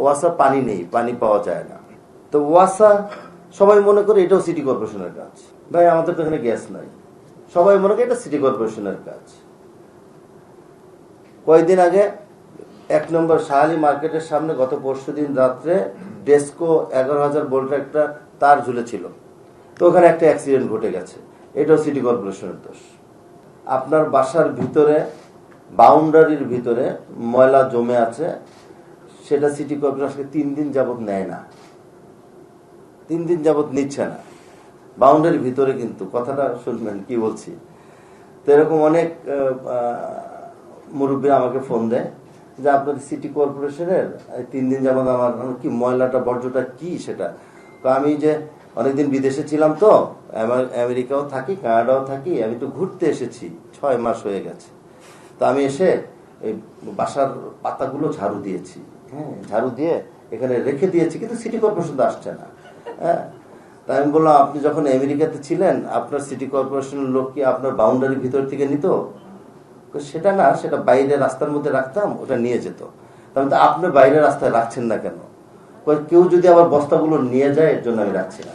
ওয়াসা পানি নেই, পানি পাওয়া যায় না। তো ওয়াসা সবাই মনে করে এটাও সিটি কর্পোরেশনের কাজ। ভাই আমাদের তো এখানে গ্যাস নাই, সবাই মনে করে এটা সিটি কর্পোরেশনের কাজ। কয়েকদিন আগে 1 নম্বর শাহালি মার্কেটের সামনে গত পরশুদিন রাত্রে ডেস্কো 11,000 ভোল্টের একটা তার ঝুলেছিল, তো ওখানে একটা অ্যাক্সিডেন্ট ঘটে গেছে, এটাও সিটি কর্পোরেশনের দোষ। আপনার বাসার ভিতরে বাউন্ডারির ভিতরে ময়লা জমে আছে, সেটা সিটি কর্পোরেশন 3 দিন যাবত নেয় না, 3 দিন যাবত নিচ্ছে না বাউন্ডারির ভিতরে। কিন্তু কথাটা শুনবেন কি বলছি। তো এরকম অনেক মুরব্বী আমাকে ফোন দেয় যে আপনাদের সিটি কর্পোরেশনের 3 দিন যাবত আমার কি ময়লাটা বর্জ্যটা কি সেটা। তো আমি যে অনেকদিন বিদেশে ছিলাম, তো আমেরিকাও থাকি, কানাডাও থাকি, আমি তো ঘুরতে এসেছি, 6 মাস হয়ে গেছে। তো আমি এসে এই বাসার পাতাগুলো ঝাড়ু দিয়েছি, হ্যাঁ ঝাড়ু দিয়ে এখানে রেখে দিয়েছি, কিন্তু সিটি কর্পোরেশন তো আসছে না। হ্যাঁ, তাই আমি বললাম আপনি যখন আমেরিকাতে ছিলেন আপনার সিটি কর্পোরেশনের লোক কি আপনার বাউন্ডারির ভিতর থেকে নিত? সেটা না, সেটা বাইরে রাস্তার মধ্যে রাখতাম, ওটা নিয়ে যেত। তাহলে তো আপনি বাইরে রাস্তায় রাখছেন না কেন? কেউ যদি আবার বস্তাগুলো নিয়ে যায়, এর জন্য আমি রাখছি না।